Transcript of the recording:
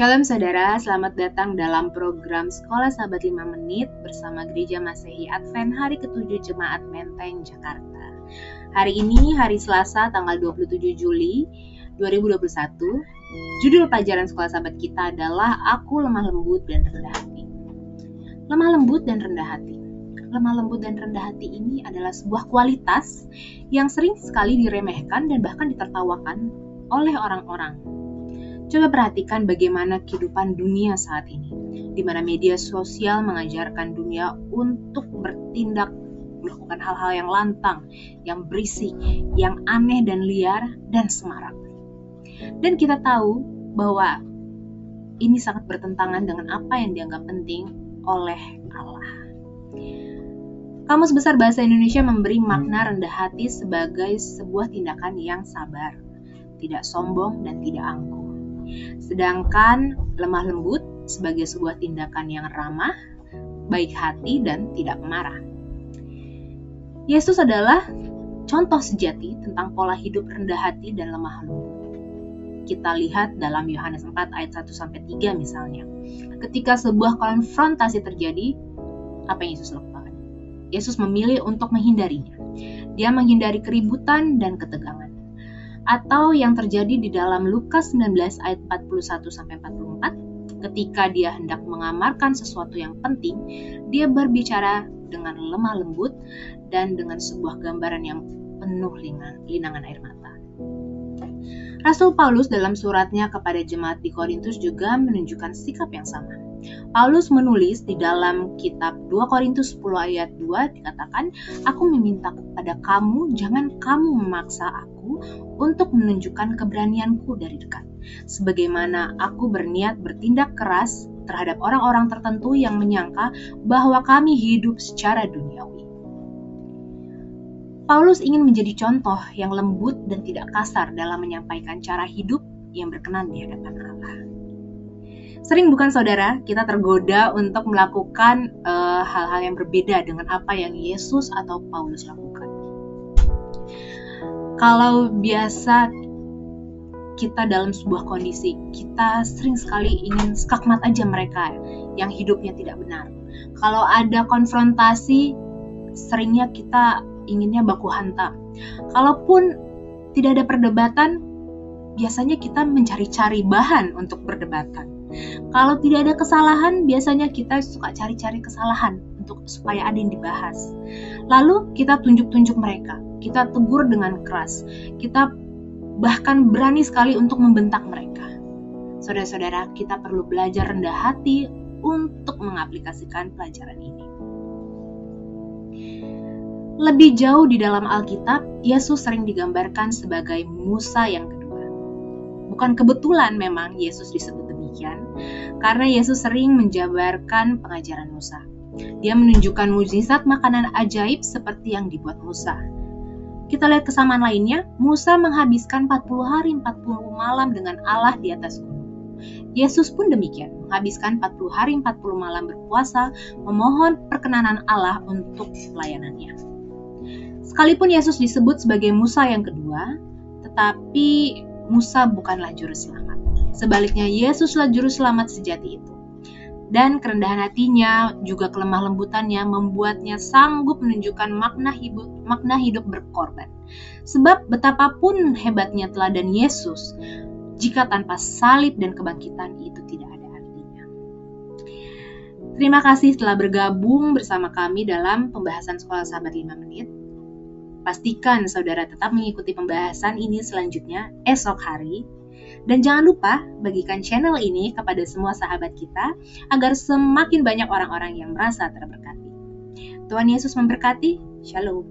Shalom saudara, selamat datang dalam program Sekolah Sahabat 5 Menit bersama Gereja Masehi Advent hari ke-7 Jemaat Menteng, Jakarta. Hari ini hari Selasa tanggal 27 Juli 2021. Judul pelajaran Sekolah Sahabat kita adalah Aku Lemah Lembut dan Rendah Hati. Lemah lembut dan rendah hati. Lemah lembut dan rendah hati ini adalah sebuah kualitas yang sering sekali diremehkan dan bahkan ditertawakan oleh orang-orang. Coba perhatikan bagaimana kehidupan dunia saat ini, di mana media sosial mengajarkan dunia untuk bertindak, melakukan hal-hal yang lantang, yang berisik, yang aneh dan liar, dan semarak. Dan kita tahu bahwa ini sangat bertentangan dengan apa yang dianggap penting oleh Allah. Kamus Besar Bahasa Indonesia memberi makna rendah hati sebagai sebuah tindakan yang sabar, tidak sombong dan tidak angkuh. Sedangkan lemah lembut sebagai sebuah tindakan yang ramah, baik hati dan tidak pemarah. Yesus adalah contoh sejati tentang pola hidup rendah hati dan lemah lembut. Kita lihat dalam Yohanes 4 ayat 1-3 misalnya. Ketika sebuah konfrontasi terjadi, apa yang Yesus lakukan? Yesus memilih untuk menghindarinya. Dia menghindari keributan dan ketegangan. Atau yang terjadi di dalam Lukas 19 ayat 41-44, ketika dia hendak mengamarkan sesuatu yang penting, dia berbicara dengan lemah lembut dan dengan sebuah gambaran yang penuh linangan air mata. Rasul Paulus dalam suratnya kepada jemaat di Korintus juga menunjukkan sikap yang sama. Paulus menulis di dalam kitab 2 Korintus 10 ayat 2 dikatakan, "Aku meminta kepada kamu, jangan kamu memaksa aku untuk menunjukkan keberanianku dari dekat. Sebagaimana aku berniat bertindak keras terhadap orang-orang tertentu yang menyangka bahwa kami hidup secara duniawi." Paulus ingin menjadi contoh yang lembut dan tidak kasar dalam menyampaikan cara hidup yang berkenan di hadapan Allah. Sering bukan saudara, kita tergoda untuk melakukan hal-hal yang berbeda dengan apa yang Yesus atau Paulus lakukan. Kalau biasa kita dalam sebuah kondisi, kita sering sekali ingin skakmat aja mereka yang hidupnya tidak benar. Kalau ada konfrontasi, seringnya kita inginnya baku hantam. Kalaupun tidak ada perdebatan, biasanya kita mencari-cari bahan untuk perdebatan. Kalau tidak ada kesalahan, biasanya kita suka cari-cari kesalahan supaya ada yang dibahas. Lalu kita tunjuk-tunjuk mereka, kita tegur dengan keras, kita bahkan berani sekali untuk membentak mereka. Saudara-saudara, kita perlu belajar rendah hati untuk mengaplikasikan pelajaran ini. Lebih jauh di dalam Alkitab, Yesus sering digambarkan sebagai Musa yang kedua. Bukan kebetulan memang Yesus disebut demikian, karena Yesus sering menjabarkan pengajaran Musa. Dia menunjukkan mukjizat makanan ajaib seperti yang dibuat Musa. Kita lihat kesamaan lainnya, Musa menghabiskan 40 hari 40 malam dengan Allah di atas gunung. Yesus pun demikian, menghabiskan 40 hari 40 malam berpuasa, memohon perkenanan Allah untuk pelayanannya. Sekalipun Yesus disebut sebagai Musa yang kedua, tetapi Musa bukanlah juru selamat. Sebaliknya, Yesuslah juru selamat sejati itu. Dan kerendahan hatinya, juga kelemah lembutannya membuatnya sanggup menunjukkan makna hidup berkorban. Sebab betapapun hebatnya teladan Yesus, jika tanpa salib dan kebangkitan itu tidak ada artinya. Terima kasih telah bergabung bersama kami dalam pembahasan Sekolah Sahabat 5 Menit. Pastikan saudara tetap mengikuti pembahasan ini selanjutnya esok hari. Dan jangan lupa bagikan channel ini kepada semua sahabat kita agar semakin banyak orang-orang yang merasa terberkati. Tuhan Yesus memberkati. Shalom.